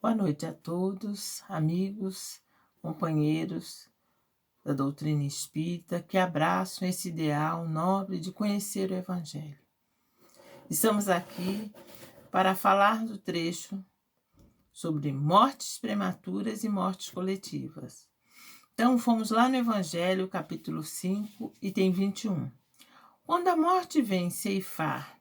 Boa noite a todos, amigos, companheiros da doutrina espírita que abraçam esse ideal nobre de conhecer o Evangelho. Estamos aqui para falar do trecho sobre mortes prematuras e mortes coletivas. Então, fomos lá no Evangelho, capítulo 5, item 21. Quando a morte vem ceifar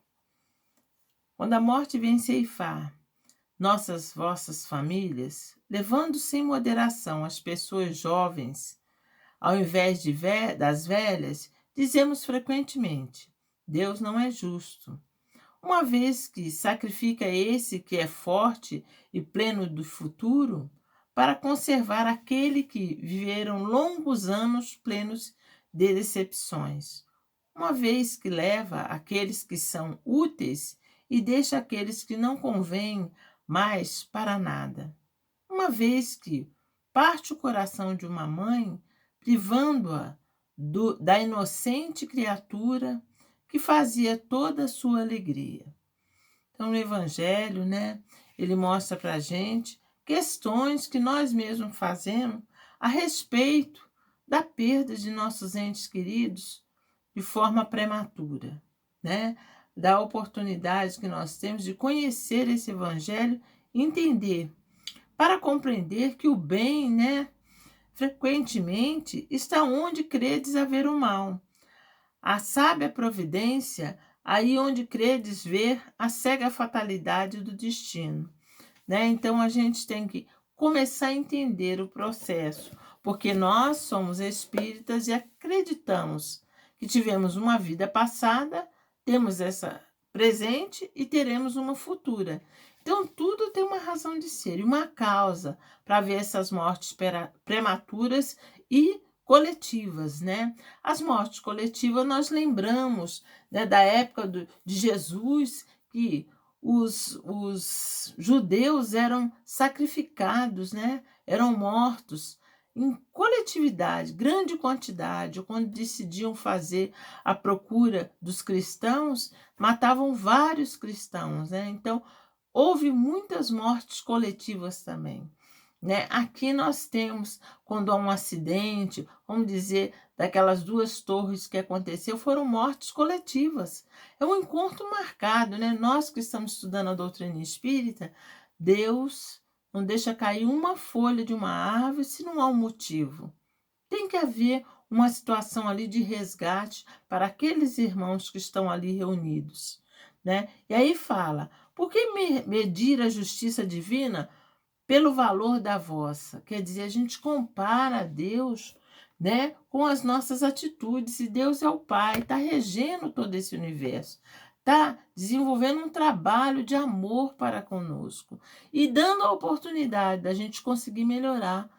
vossas famílias, levando sem moderação as pessoas jovens, ao invés das velhas, dizemos frequentemente: Deus não é justo, uma vez que sacrifica esse que é forte e pleno do futuro, para conservar aquele que viveram longos anos plenos de decepções, uma vez que leva aqueles que são úteis e deixa aqueles que não convêm mais para nada, uma vez que parte o coração de uma mãe, privando-a da inocente criatura que fazia toda a sua alegria. Então, no Evangelho, ele mostra para a gente questões que nós mesmos fazemos a respeito da perda de nossos entes queridos de forma prematura, da oportunidade que nós temos de conhecer esse Evangelho e entender, para compreender que o bem, frequentemente está onde credes haver o mal. A sábia providência, aí onde credes ver a cega fatalidade do destino. Então, a gente tem que começar a entender o processo, porque nós somos espíritas e acreditamos que tivemos uma vida passada, temos essa presente e teremos uma futura. Então, tudo tem uma razão de ser e uma causa para ver essas mortes prematuras e coletivas, As mortes coletivas nós lembramos, da época de Jesus, que os judeus eram sacrificados, eram mortos em coletividade, grande quantidade. Quando decidiam fazer a procura dos cristãos, matavam vários cristãos, Então, houve muitas mortes coletivas também. Aqui nós temos, quando há um acidente, vamos dizer, daquelas 2 torres que aconteceu, foram mortes coletivas. É um encontro marcado, Nós que estamos estudando a doutrina espírita, Deus não deixa cair uma folha de uma árvore se não há um motivo. Tem que haver uma situação ali de resgate para aqueles irmãos que estão ali reunidos, E aí fala: por que medir a justiça divina pelo valor da vossa? Quer dizer, a gente compara a Deus, com as nossas atitudes, e Deus é o Pai, está regendo todo esse universo, está desenvolvendo um trabalho de amor para conosco e dando a oportunidade da gente conseguir melhorar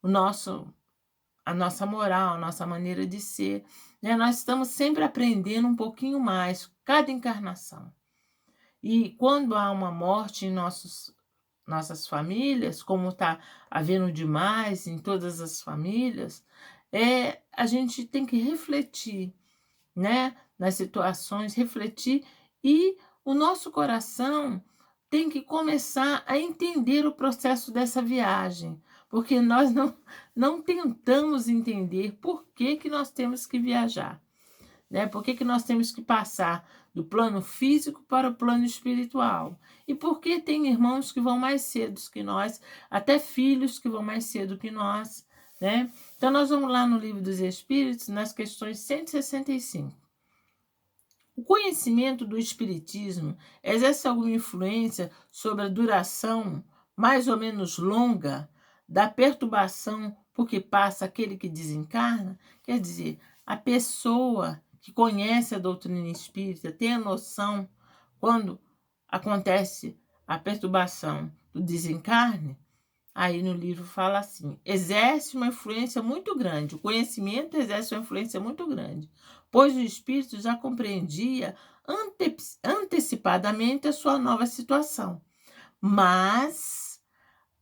a nossa moral, a nossa maneira de ser. Nós estamos sempre aprendendo um pouquinho mais, cada encarnação. E quando há uma morte em nossas famílias, como está havendo demais em todas as famílias, a gente tem que refletir, nas situações, refletir, e o nosso coração tem que começar a entender o processo dessa viagem, porque nós não tentamos entender por que nós temos que viajar, Por que nós temos que passar do plano físico para o plano espiritual? E por que tem irmãos que vão mais cedo que nós, até filhos que vão mais cedo que nós, Então, nós vamos lá no Livro dos Espíritos, nas questões 165. O conhecimento do Espiritismo exerce alguma influência sobre a duração mais ou menos longa da perturbação por que passa aquele que desencarna? Quer dizer, a pessoa que conhece a doutrina espírita tem a noção quando acontece a perturbação do desencarne? Aí no livro fala assim: exerce uma influência muito grande, o conhecimento exerce uma influência muito grande, pois o espírito já compreendia antecipadamente a sua nova situação. Mas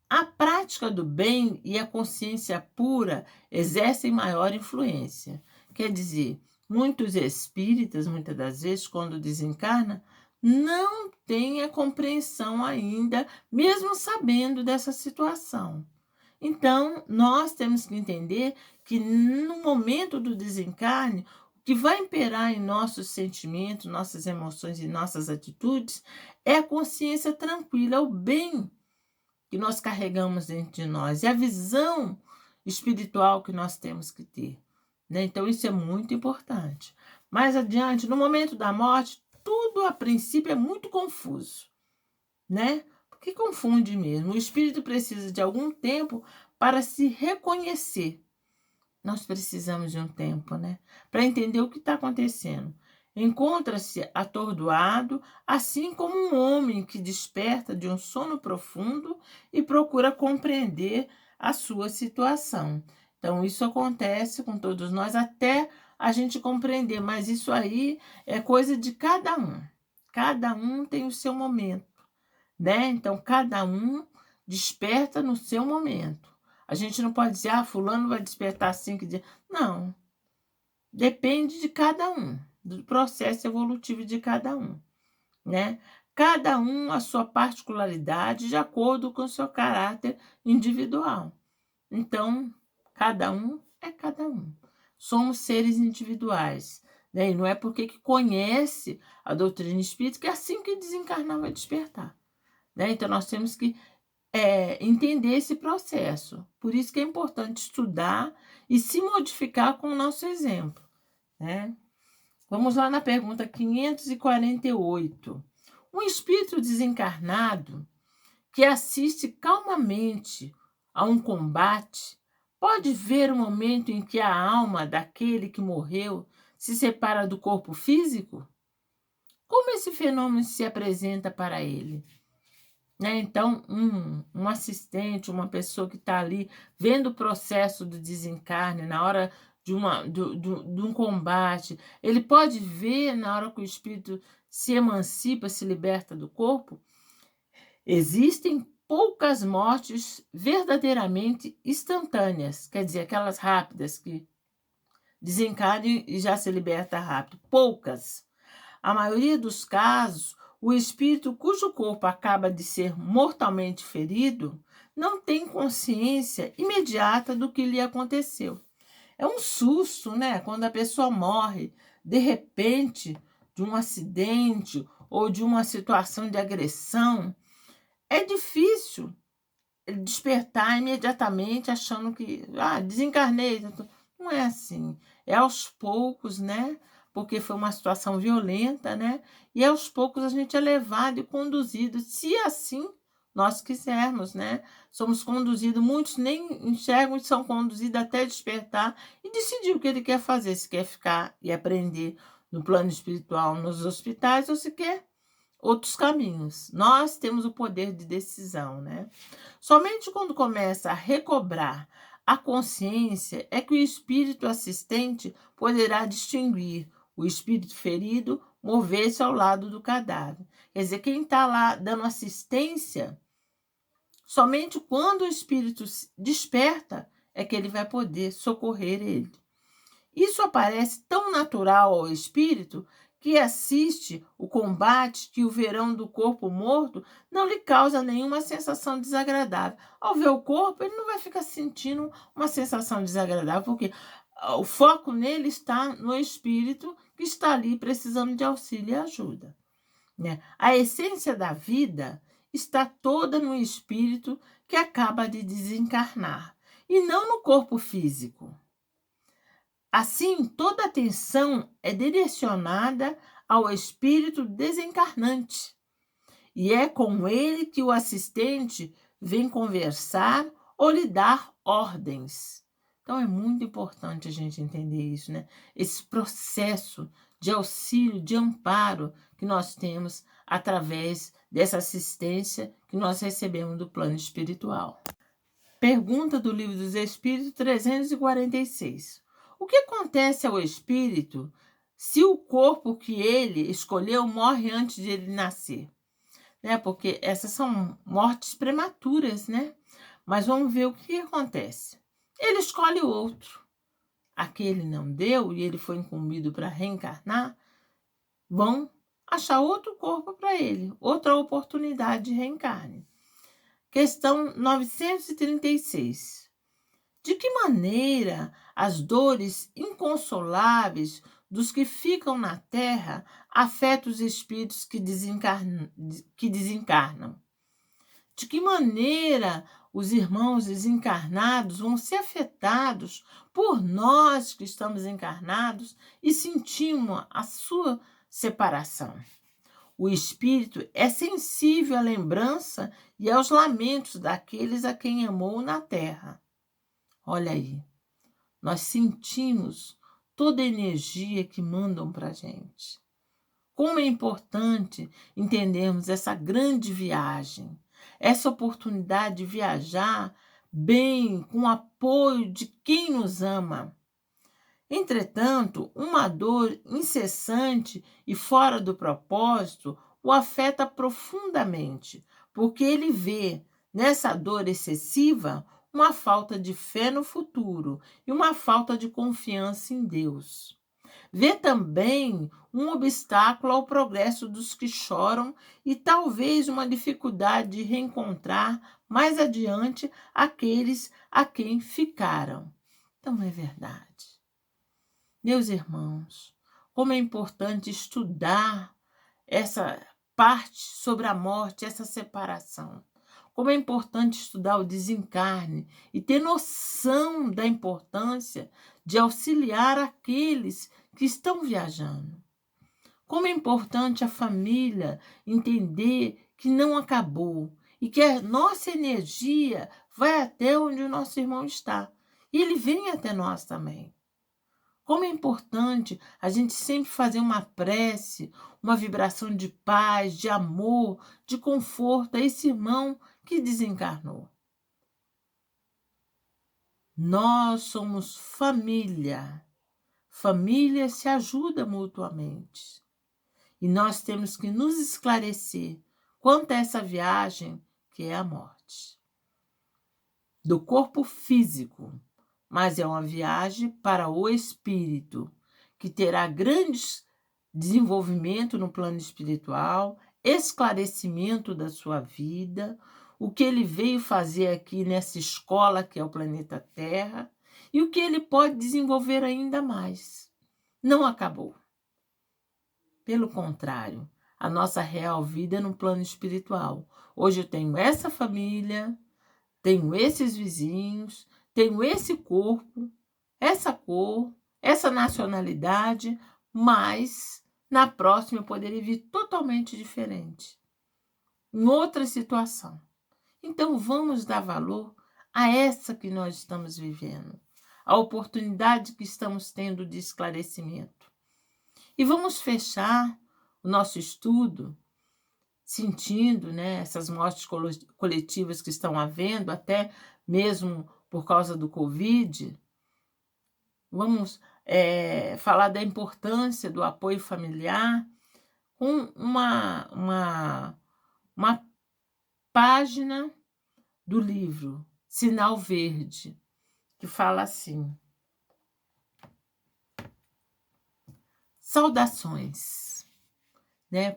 a prática do bem e a consciência pura exercem maior influência. Quer dizer, muitos espíritas, muitas das vezes, quando desencarna, não tem a compreensão ainda, mesmo sabendo dessa situação. Então, nós temos que entender que no momento do desencarne, o que vai imperar em nossos sentimentos, nossas emoções e nossas atitudes é a consciência tranquila, o bem que nós carregamos dentro de nós e a visão espiritual que nós temos que ter, né? Então, isso é muito importante. Mais adiante, no momento da morte, tudo a princípio é muito confuso, né? Porque confunde mesmo. O espírito precisa de algum tempo para se reconhecer. Nós precisamos de um tempo, né? Para entender o que está acontecendo. Encontra-se atordoado, assim como um homem que desperta de um sono profundo e procura compreender a sua situação. Então, isso acontece com todos nós até a gente compreender, mas isso aí é coisa de cada um. Cada um tem o seu momento, né? Então, cada um desperta no seu momento. A gente não pode dizer, fulano vai despertar assim que dia. Não. Depende de cada um, do processo evolutivo de cada um, né? Cada um a sua particularidade de acordo com o seu caráter individual. Então, cada um é cada um. Somos seres individuais, né? E não é porque que conhece a doutrina espírita que é assim que desencarnar vai despertar, né? Então, nós temos que entender esse processo. Por isso que é importante estudar e se modificar com o nosso exemplo, né? Vamos lá na pergunta 548. Um espírito desencarnado que assiste calmamente a um combate pode ver o momento em que a alma daquele que morreu se separa do corpo físico? Como esse fenômeno se apresenta para ele? Né? Então, um assistente, uma pessoa que está ali vendo o processo do desencarne na hora de um combate, ele pode ver na hora que o espírito se emancipa, se liberta do corpo. Existem poucas mortes verdadeiramente instantâneas, quer dizer, aquelas rápidas que desencarnam e já se liberta rápido. Poucas. A maioria dos casos, o espírito cujo corpo acaba de ser mortalmente ferido não tem consciência imediata do que lhe aconteceu. É um susto, né? Quando a pessoa morre de repente de um acidente ou de uma situação de agressão, é difícil despertar imediatamente achando que desencarnei. Não é assim. É aos poucos, né? Porque foi uma situação violenta, né? E aos poucos a gente é levado e conduzido, se assim nós quisermos, né? Somos conduzidos, muitos nem enxergam e são conduzidos até despertar e decidir o que ele quer fazer, se quer ficar e aprender no plano espiritual nos hospitais ou se quer outros caminhos. Nós temos o poder de decisão, né? Somente quando começa a recobrar a consciência é que o espírito assistente poderá distinguir o espírito ferido mover-se ao lado do cadáver. Quer dizer, quem está lá dando assistência, somente quando o espírito desperta é que ele vai poder socorrer ele. Isso aparece tão natural ao espírito que assiste o combate que o verão do corpo morto não lhe causa nenhuma sensação desagradável. Ao ver o corpo, ele não vai ficar sentindo uma sensação desagradável, porque o foco nele está no espírito que está ali precisando de auxílio e ajuda, né? A essência da vida está toda no espírito que acaba de desencarnar e não no corpo físico. Assim, toda atenção é direcionada ao espírito desencarnante, e é com ele que o assistente vem conversar ou lhe dar ordens. Então, é muito importante a gente entender isso, né? Esse processo de auxílio, de amparo que nós temos através dessa assistência que nós recebemos do plano espiritual. Pergunta do Livro dos Espíritos 346. O que acontece ao espírito se o corpo que ele escolheu morre antes de ele nascer? Né? Porque essas são mortes prematuras, né? Mas vamos ver o que acontece. Ele escolhe outro. Aquele não deu e ele foi incumbido para reencarnar. Vão achar outro corpo para ele, outra oportunidade de reencarne. Questão 936. De que maneira as dores inconsoláveis dos que ficam na Terra afetam os espíritos que desencarnam? De que maneira os irmãos desencarnados vão ser afetados por nós que estamos encarnados e sentimos a sua separação? O espírito é sensível à lembrança e aos lamentos daqueles a quem amou na terra. Olha aí, nós sentimos toda a energia que mandam para a gente. Como é importante entendermos essa grande viagem, essa oportunidade de viajar bem, com o apoio de quem nos ama. Entretanto, uma dor incessante e fora do propósito o afeta profundamente, porque ele vê nessa dor excessiva uma falta de fé no futuro e uma falta de confiança em Deus. Vê também um obstáculo ao progresso dos que choram e talvez uma dificuldade de reencontrar mais adiante aqueles a quem ficaram. Então é verdade. Meus irmãos, como é importante estudar essa parte sobre a morte, essa separação. Como é importante estudar o desencarne e ter noção da importância de auxiliar aqueles que estão viajando. Como é importante a família entender que não acabou e que a nossa energia vai até onde o nosso irmão está. E ele vem até nós também. Como é importante a gente sempre fazer uma prece, uma vibração de paz, de amor, de conforto a esse irmão que desencarnou. Nós somos família. Família se ajuda mutuamente. E nós temos que nos esclarecer quanto a essa viagem que é a morte. Do corpo físico, mas é uma viagem para o espírito, que terá grandes desenvolvimento no plano espiritual, esclarecimento da sua vida, o que ele veio fazer aqui nessa escola que é o planeta Terra e o que ele pode desenvolver ainda mais. Não acabou. Pelo contrário, a nossa real vida é no plano espiritual. Hoje eu tenho essa família, tenho esses vizinhos, tenho esse corpo, essa cor, essa nacionalidade, mas na próxima eu poderia vir totalmente diferente, em outra situação. Então vamos dar valor a essa que nós estamos vivendo, a oportunidade que estamos tendo de esclarecimento. E vamos fechar o nosso estudo sentindo, essas mortes coletivas que estão havendo, até mesmo por causa do Covid. Vamos falar da importância do apoio familiar com uma página do livro Sinal Verde, que fala assim: saudações,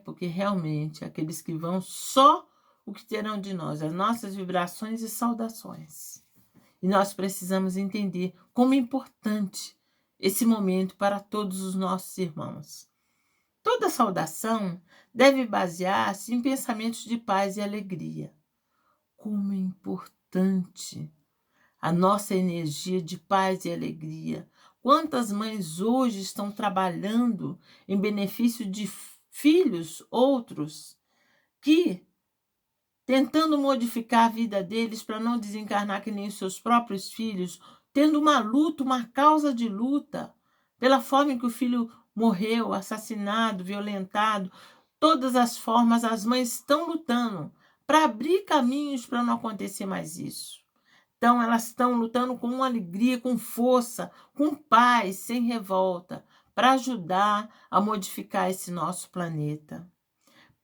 porque realmente aqueles que vão só o que terão de nós, as nossas vibrações e saudações. E nós precisamos entender como é importante esse momento para todos os nossos irmãos. Toda saudação deve basear-se em pensamentos de paz e alegria. Como é importante a nossa energia de paz e alegria. Quantas mães hoje estão trabalhando em benefício de filhos, outros, que tentando modificar a vida deles para não desencarnar que nem os seus próprios filhos, tendo uma luta, uma causa de luta, pela forma em que o filho morreu, assassinado, violentado, todas as formas, as mães estão lutando para abrir caminhos para não acontecer mais isso. Então, elas estão lutando com alegria, com força, com paz, sem revolta, para ajudar a modificar esse nosso planeta.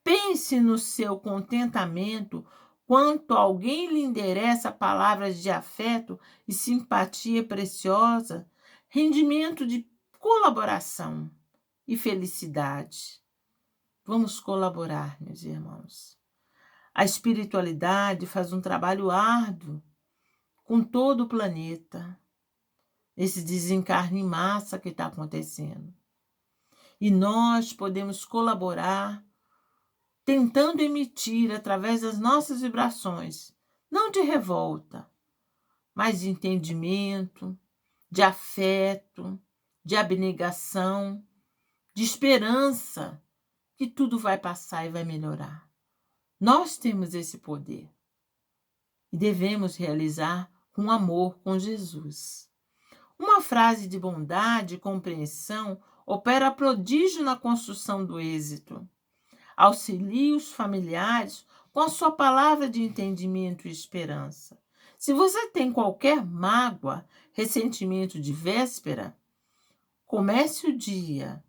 Pense no seu contentamento quanto alguém lhe endereça palavras de afeto e simpatia preciosa, rendimento de colaboração e felicidade. Vamos colaborar, meus irmãos. A espiritualidade faz um trabalho árduo com todo o planeta, esse desencarne em massa que está acontecendo. E nós podemos colaborar tentando emitir através das nossas vibrações, não de revolta, mas de entendimento, de afeto, de abnegação, de esperança, que tudo vai passar e vai melhorar. Nós temos esse poder e devemos realizar com amor com Jesus. Uma frase de bondade e compreensão opera prodígio na construção do êxito. Auxilie os familiares com a sua palavra de entendimento e esperança. Se você tem qualquer mágoa, ressentimento de véspera, comece o dia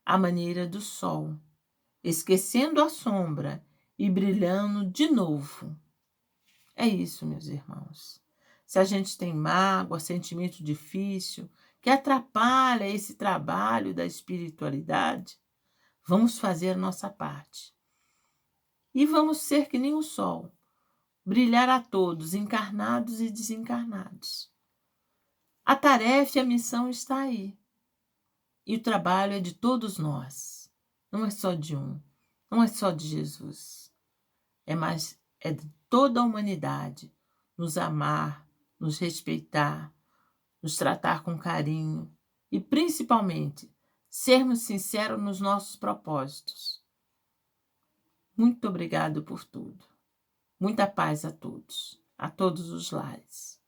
à maneira do sol, esquecendo a sombra e brilhando de novo. É isso, meus irmãos. Se a gente tem mágoa, sentimento difícil, que atrapalha esse trabalho da espiritualidade, vamos fazer a nossa parte. E vamos ser que nem o sol, brilhar a todos, encarnados e desencarnados. A tarefa e a missão está aí. E o trabalho é de todos nós. Não é só de um, não é só de Jesus. É de toda a humanidade nos amar, nos respeitar, nos tratar com carinho e, principalmente, sermos sinceros nos nossos propósitos. Muito obrigado por tudo. Muita paz a todos os lares.